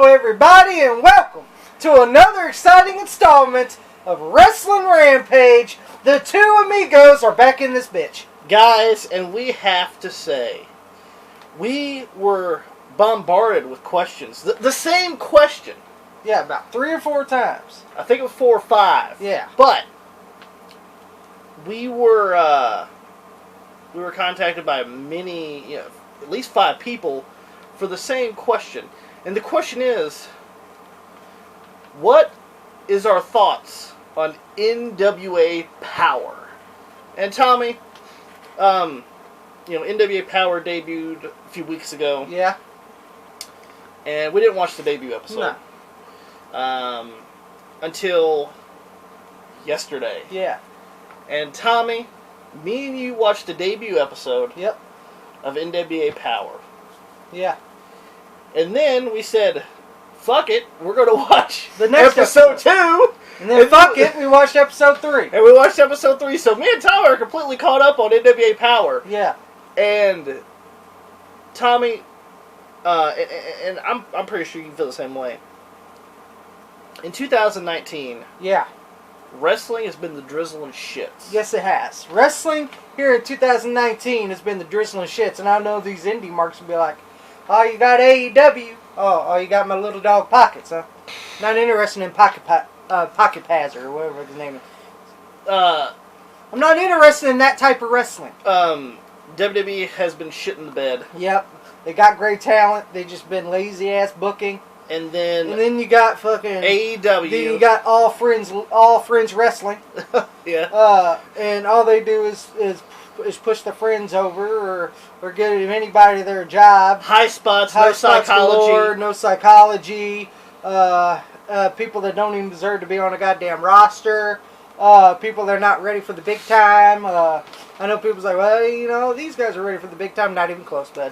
everybody, and welcome to another exciting installment of Wrestling Rampage. The two amigos are back in this bitch. Guys, and we have to say, we were bombarded with questions. The same question. Yeah, about 3 or 4 times. I think it was 4 or 5. Yeah. But we were contacted by many, at least 5 people for the same question. And the question is, what is our thoughts on NWA Powerrr? And Tommy, NWA Powerrr debuted a few weeks ago. Yeah. And we didn't watch the debut episode. No. Until yesterday. Yeah. And Tommy, me and you watched the debut episode. Yep. Of NWA Powerrr. Yeah. And then we said, fuck it, we're going to watch the next episode 2. And then fuck it, we watched episode 3. And we watched episode 3. So me and Tyler are completely caught up on NWA Powerrr. Yeah. And Tommy, and I'm pretty sure you feel the same way. In 2019, yeah, wrestling has been the drizzling shits. Yes, it has. Wrestling here in 2019 has been the drizzling shits, and I know these indie marks will be like, "Oh, you got AEW? Oh, you got my little dog Pockets, huh? Not interested in Pocket Pads or whatever the name is. I'm not interested in that type of wrestling. WWE has been shitting the bed. Yep, they got great talent. They just been lazy ass booking. And then you got fucking AEW. Then you got All Friends Wrestling. Yeah. And all they do is push their friends over or give anybody their job. High spots, no psychology. Galore, no psychology. People that don't even deserve to be on a goddamn roster. People that are not ready for the big time. I know people's like, well, these guys are ready for the big time. Not even close, bud.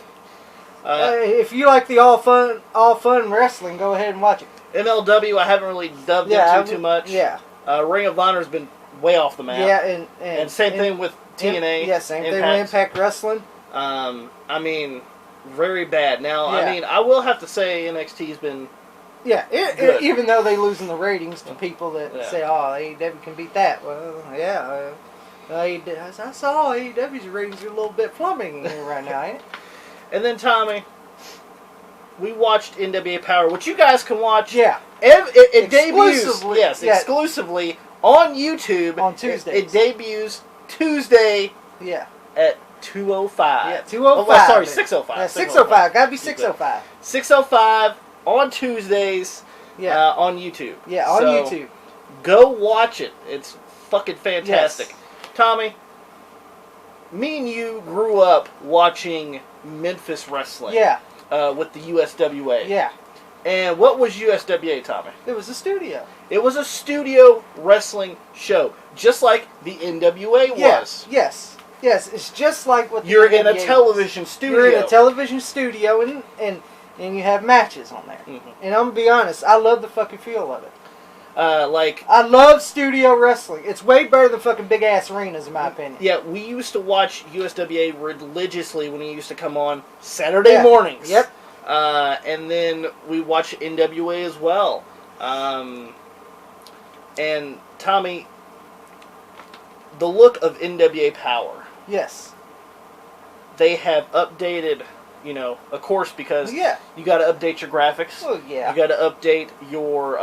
If you like the all fun wrestling, go ahead and watch it. MLW, I haven't really dubbed into too much. Yeah. Ring of Honor has been way off the map. Yeah, and same thing with TNA. Yeah, same thing with Impact Wrestling. I mean, very bad. Now, yeah. I mean, I will have to say NXT's been. Yeah, even though they're losing the ratings to people that say, "Oh, AEW can beat that." Well, yeah. I saw AEW's ratings are a little bit plumbing here right now, ain't it? And then, Tommy, we watched NWA Powerrr, which you guys can watch. Yeah. It debuts. Yes, exclusively on YouTube. On Tuesdays. It debuts Tuesday. Yeah. At 2:05. Yeah, 2:05. Oh, sorry, 6:05. Yeah, 6:05. Gotta be 6:05. 6:05 on Tuesdays. Yeah. On YouTube. Yeah, on YouTube. Go watch it. It's fucking fantastic. Yes. Tommy, me and you grew up watching Memphis wrestling. Yeah. With the USWA. Yeah. And what was USWA, Tommy? It was a studio. It was a studio wrestling show, just like the NWA was. Yes. It's just like what the You're NWA in a television studio. You're in a television studio, and you have matches on there. Mm-hmm. And I'm gonna be honest, I love the fucking feel of it. I love studio wrestling. It's way better than fucking big ass arenas, in my opinion. Yeah, we used to watch USWA religiously when it used to come on Saturday mornings. Yep. And then we watch NWA as well. And Tommy, the look of NWA Powerrr. Yes. They have updated, of course, because you got to update your graphics. Oh yeah. You got to update your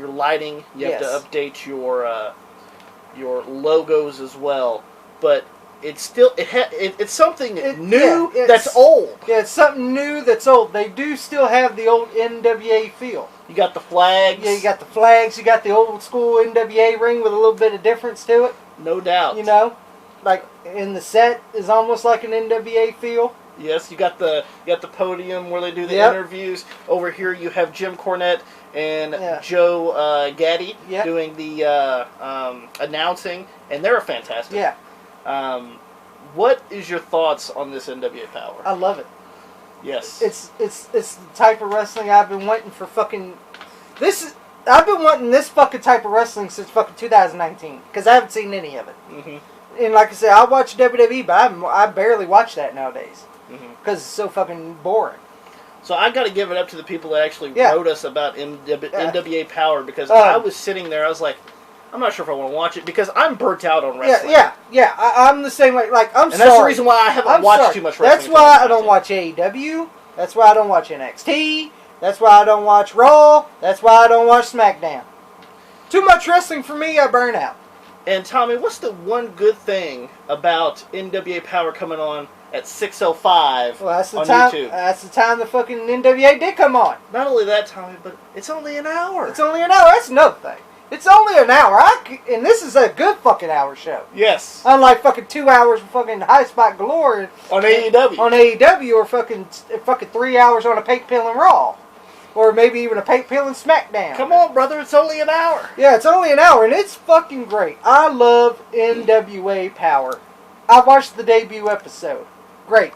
lighting. You have to update your logos as well. But it's still it's something new that's old. Yeah, it's something new that's old. They do still have the old NWA feel. You got the flags. Yeah, you got the flags. You got the old school NWA ring with a little bit of difference to it. No doubt. Like in the set is almost like an NWA feel. Yes, you got the podium where they do the interviews. Over here you have Jim Cornette and Joe Gaddy doing the announcing, and they're fantastic. Yeah. What is your thoughts on this NWA Powerrr? I love it. Yes. It's the type of wrestling I've been wanting for fucking. I've been wanting this fucking type of wrestling since fucking 2019 because I haven't seen any of it. Mm-hmm. And like I said, I watch WWE, but I barely watch that nowadays because it's so fucking boring. So I got to give it up to the people that actually Yeah. wrote us about NWA Powerrr, because Um, I was sitting there, I was like, I'm not sure if I want to watch it because I'm burnt out on wrestling. Yeah. I'm the same way. Like, I'm And sorry. that's the reason why I haven't watched too much wrestling. That's why I don't watch AEW. That's why I don't watch NXT. That's why I don't watch Raw. That's why I don't watch SmackDown. Too much wrestling for me, I burn out. And Tommy, what's the one good thing about NWA Powerrr coming on at 6:05 Well, that's the on time. YouTube? That's the time the fucking NWA did come on. Not only that, Tommy, but it's only an hour. It's only an hour. That's another thing. It's only an hour. And this is a good fucking hour show. Yes. Unlike fucking 2 hours of fucking High Spot Galore On AEW. On AEW, or fucking 3 hours on a Pink Pill and Raw. Or maybe even a Pink Pill and SmackDown. Come on, brother. It's only an hour. Yeah, it's only an hour, and it's fucking great. I love NWA Powerrr. I watched the debut episode. Great.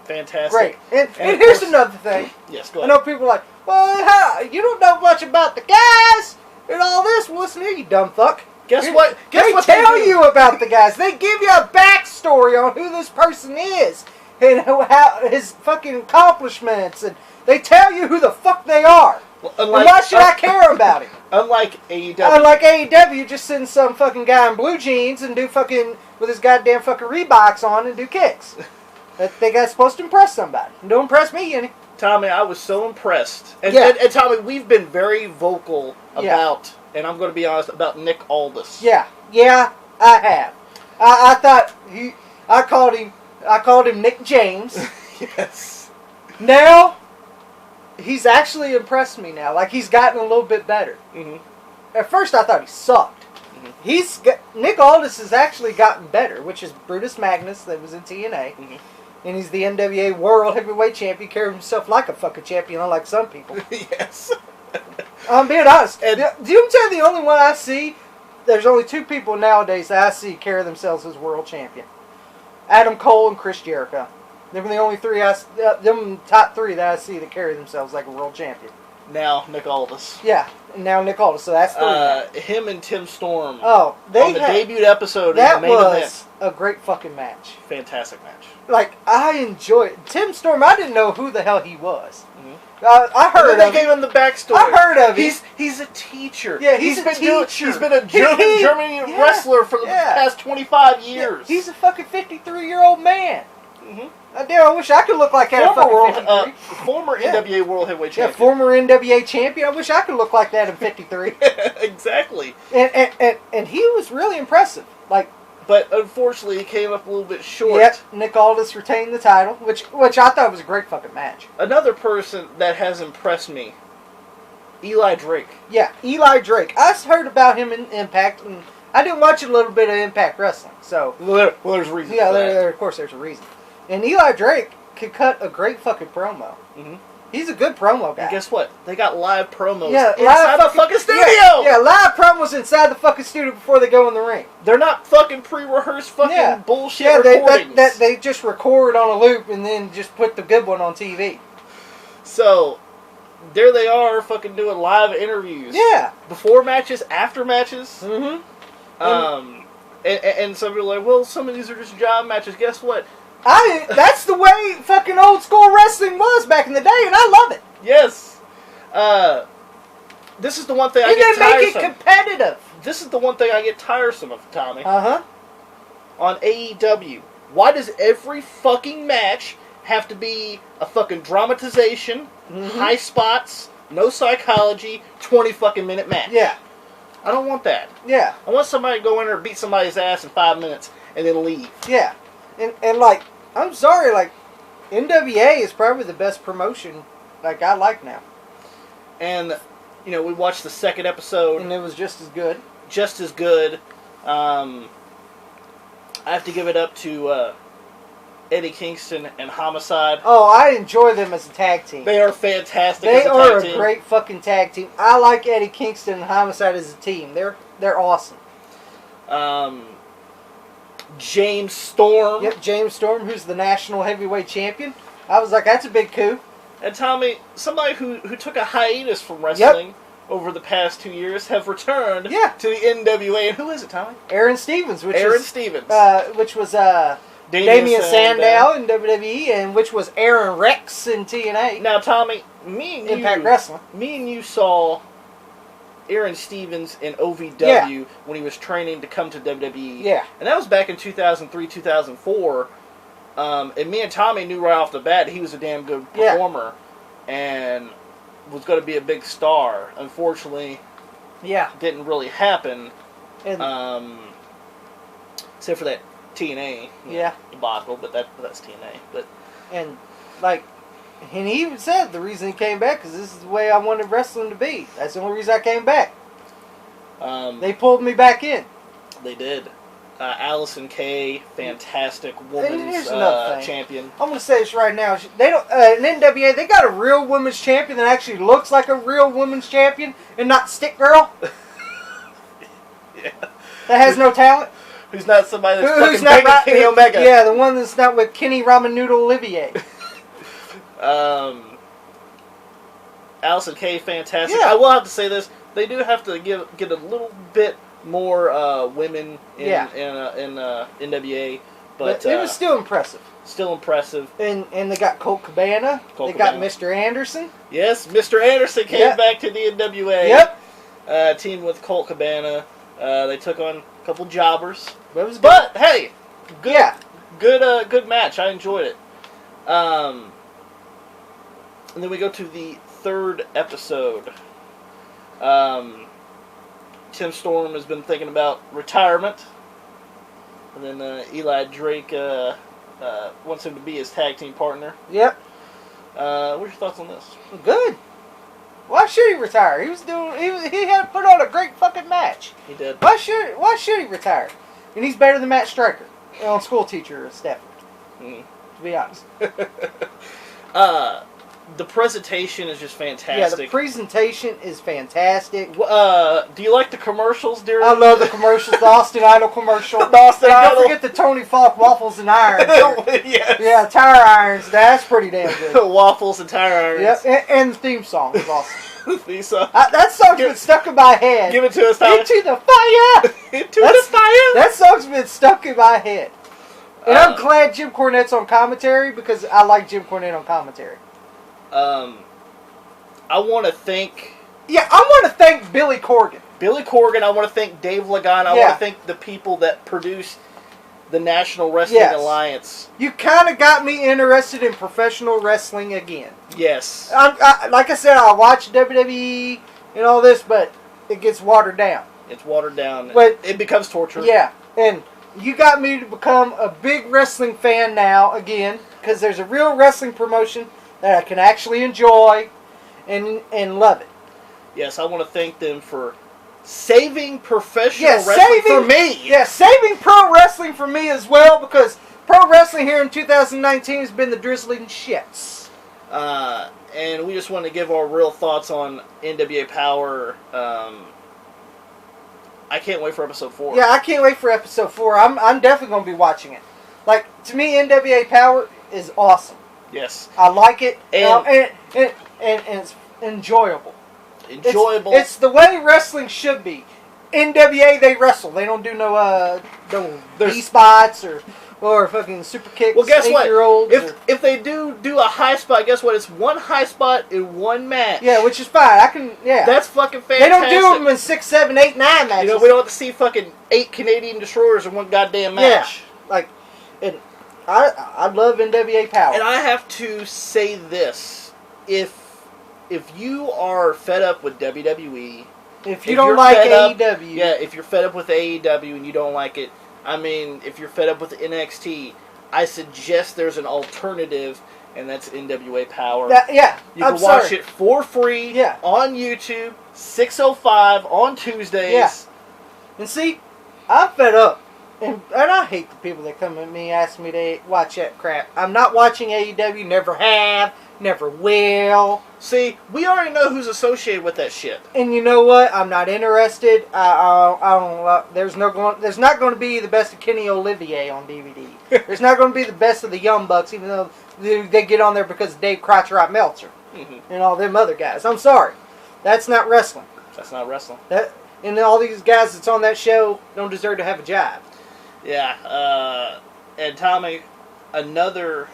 Fantastic. Great. And of here's course- another thing. Yes, go I ahead. know people are like, well, you don't know much about the guys and all this. Well, listen here, you dumb fuck. Guess what? Guess They what tell do? you about the guys. They give you a backstory on who this person is and how his fucking accomplishments, and they tell you who the fuck they are. Well, And why should I care about it? Unlike AEW. Unlike AEW, just send some fucking guy in blue jeans and do fucking with his goddamn fucking Reeboks on and do kicks. They got supposed to impress somebody. Don't impress me any. Tommy, I was so impressed. And, Yeah. and Tommy, we've been very vocal about, and I'm going to be honest, about Nick Aldis. Yeah, I have. I thought I called him Nick James. Yes. Now, he's actually impressed me now. Like, he's gotten a little bit better. Mm-hmm. At first, I thought he sucked. Mm-hmm. Nick Aldis has actually gotten better, which is Brutus Magnus that was in TNA. Mm-hmm. And he's the NWA World Heavyweight Champion, carries himself like a fucking champion, unlike some people. Yes. I'm being honest. And- Do you tell the only one I see? There's only two people nowadays that I see carry themselves as world champion: Adam Cole and Chris Jericho. They're the only three them top three that I see that carry themselves like a world champion. Now, Nick Aldis. Yeah, and now Nick Aldis. So that's three. now. Him and Tim Storm Oh, on the debut episode that in the main event. was a great fucking match. Fantastic match. Like, I enjoy it. Tim Storm, I didn't know who the hell he was. Mhm. I heard They of gave him. him the backstory. I heard of him. He's a teacher. Yeah, he's a been teacher. He's been a German Yeah. wrestler for the past 25 years. Yeah, he's a fucking 53-year-old man. Mhm. Damn, I wish I could look like that at fucking 53. Former Yeah. NWA World Heavyweight Yeah, Champion. former NWA champion. I wish I could look like that in 53. Exactly. And he was really impressive. Like, But unfortunately, he came up a little bit short. yep, Nick Aldis retained the title, which I thought was a great fucking match. Another person that has impressed me, Eli Drake. Yeah, Eli Drake. I heard about him in Impact, and I did watch a little bit of Impact Wrestling. So, Well, there's a reason. yeah, for that. of course there's a reason. And Eli Drake could cut a great fucking promo. Mhm. He's a good promo guy. And guess what? They got live promos Yeah, inside live the fucking studio. Yeah, live promos inside the fucking studio before they go in the ring. They're not fucking pre-rehearsed fucking Yeah. bullshit Yeah, recordings. they just record on a loop and then just put the good one on TV. So, there they are fucking doing live interviews. Yeah. Before matches, after matches. Mm-hmm. And some people are like, well, some of these are just job matches. Guess what? That's the way fucking old school wrestling was back in the day, and I love it. Yes. This is the one thing I And get they make it tiresome. competitive. This is the one thing I get tiresome of, Tommy. Uh-huh. On AEW. Why does every fucking match have to be a fucking dramatization, high spots, no psychology, 20 fucking minute match? Yeah. I don't want that. Yeah. I want somebody to go in there and beat somebody's ass in 5 minutes and then leave. Yeah. And like, I'm sorry, like, NWA is probably the best promotion like I like now. And, you know, we watched the second episode. And it was just as good. Just as good. I have to give it up to Eddie Kingston and Homicide. Oh, I enjoy them as a tag team. They are fantastic They as a are tag a team. great fucking tag team. I like Eddie Kingston and Homicide as a team. They're awesome. James Storm. Yep, James Storm, who's the national heavyweight champion. I was like, that's a big coup. And Tommy, somebody who took a hiatus from wrestling over the past 2 years, have returned to the NWA. And who is it, Tommy? Aaron Stevens, which Aaron is, Stevens. which was Damian Sandow in WWE, and which was Aaron Rex in TNA. Now, Tommy, me and Impact Wrestling. Me and you saw Aaron Stevens in OVW when he was training to come to WWE. Yeah. And that was back in 2003, 2004. And me and Tommy knew right off the bat he was a damn good performer and was going to be a big star. Unfortunately, didn't really happen. And, except for that TNA debacle, but that's TNA. But and he even said the reason he came back because this is the way I wanted wrestling to be. That's the only reason I came back. They pulled me back in. They did. Allison Kay, fantastic women's champion. I'm gonna say this right now. They don't in NWA. They got a real women's champion that actually looks like a real women's champion and not Stick Girl. That has no talent. Who's not somebody that's fucking banging Kenny Omega. Yeah, the one that's not with Kenny Ramen Noodle Olivier. Allison Kay, fantastic. Yeah. I will have to say this: they do have to get a little bit more women in NWA, but it was still impressive. Still impressive. And they got Colt Cabana. Got Mr. Anderson. Yes, Mr. Anderson came back to the NWA. Yep. Teamed with Colt Cabana. They took on a couple jobbers. But it was good. But hey, good match. I enjoyed it. And then we go to the third episode. Tim Storm has been thinking about retirement. And then Eli Drake wants him to be his tag team partner. Yep. What's your thoughts on this? Good. Why should he retire? He had put on a great fucking match. He did. Why should he retire? And he's better than Matt Stryker on School Teacher at Stafford. To be honest. The presentation is just fantastic. Yeah, the presentation is fantastic. Do you like the commercials during? I love the commercials. The Austin Idol commercial. Idol. Don't forget the Tony Falk waffles and irons. Yes. Yeah, tire irons. That's pretty damn good. Waffles and tire irons. Yep, and the theme song is awesome. Theme song. That song's been stuck in my head. Give it to us, Tyler. Into the fire. Into the fire. That song's been stuck in my head. And I'm glad Jim Cornette's on commentary because I like Jim Cornette on commentary. I want to thank... Yeah, I want to thank Billy Corgan. I want to thank Dave Lagan. I want to thank the people that produce the National Wrestling Alliance. You kind of got me interested in professional wrestling again. Yes. Like I said, I watch WWE and all this, but it gets watered down. It's watered down. But it becomes torture. Yeah, and you got me to become a big wrestling fan now again because there's a real wrestling promotion that I can actually enjoy and love it. Yes, I want to thank them for saving professional wrestling for me. Yeah, saving pro wrestling for me as well because pro wrestling here in 2019 has been the drizzling shits. And we just want to give our real thoughts on NWA Powerrr. I can't wait for episode 4. Yeah, I can't wait for episode 4. I'm definitely going to be watching it. Like, to me, NWA Powerrr is awesome. Yes. I like it. And it's enjoyable. Enjoyable. It's the way wrestling should be. NWA, they wrestle. They don't do no B-spots or fucking super kicks. Well, guess what? If they do a high spot, guess what? It's one high spot in one match. Yeah, which is fine. That's fucking fantastic. They don't do them in 6, 7, 8, 9 matches. You know, we don't have to see fucking 8 Canadian Destroyers in one goddamn match. Yeah. I love NWA Powerrr. And I have to say this. If you are fed up with WWE... If you don't like AEW... if you're fed up with AEW and you don't like it... I mean, if you're fed up with NXT, I suggest there's an alternative, and that's NWA Powerrr. You can watch it for free on YouTube, 6:05 on Tuesdays. Yeah. And see, I'm fed up. And I hate the people that come at me asking me to watch that crap. I'm not watching AEW, never have, never will. See, we already know who's associated with that shit. And you know what? I'm not interested. I don't. There's not going to be the best of Kenny Olivier on DVD. There's not going to be the best of the Young Bucks, even though they get on there because of Dave Crotcherot Meltzer and all them other guys. I'm sorry, that's not wrestling. That's not wrestling. And all these guys that's on that show don't deserve to have a job. Yeah. And Tommy, another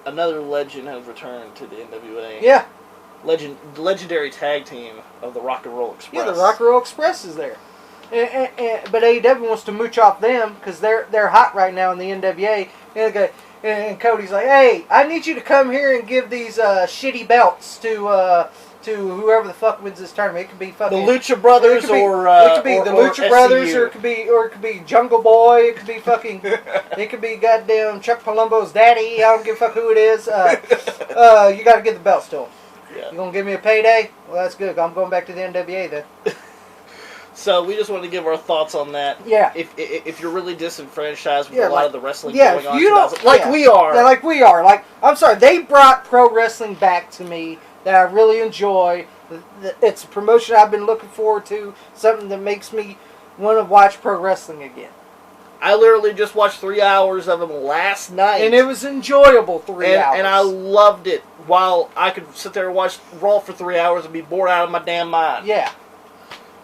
legend has returned to the NWA. Yeah. Legendary tag team of the Rock and Roll Express. Yeah, the Rock and Roll Express is there. But AEW wants to mooch off them because they're hot right now in the NWA. And Cody's like, hey, I need you to come here and give these shitty belts to whoever the fuck wins this tournament. It could be fucking the Lucha Brothers, it could be the Lucha Brothers, or it could be Jungle Boy. It could be fucking. It could be goddamn Chuck Palumbo's daddy. I don't give a fuck who it is. You got to give the belts to him. Yeah. You gonna give me a payday? Well, that's good. I'm going back to the NWA then. So we just wanted to give our thoughts on that. Yeah. If you're really disenfranchised with a lot of the wrestling going on, we are. Yeah, like we are. Like, I'm sorry, they brought pro wrestling back to me that I really enjoy. It's a promotion I've been looking forward to. Something that makes me want to watch pro wrestling again. I literally just watched 3 hours of them last night. And it was enjoyable 3 hours. And I loved it. While I could sit there and watch Raw for 3 hours and be bored out of my damn mind. Yeah.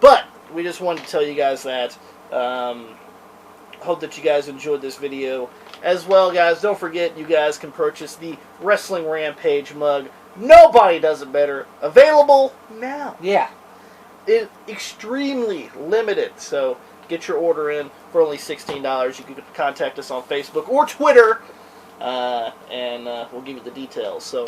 But we just wanted to tell you guys that. Hope that you guys enjoyed this video. As well, guys, don't forget you guys can purchase the Wrestling Rampage mug. Nobody does it better. Available now. Yeah. It's extremely limited. So get your order in for only $16. You can contact us on Facebook or Twitter. And we'll give you the details. So,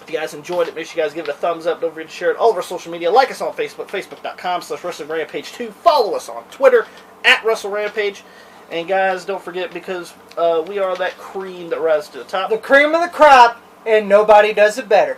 if you guys enjoyed it, make sure you guys give it a thumbs up. Don't forget to share it all over social media. Like us on Facebook, facebook.com/WrestlingRampage2. Follow us on Twitter, @WrestleRampage. And guys, don't forget, because we are that cream that rises to the top. The cream of the crop, and nobody does it better.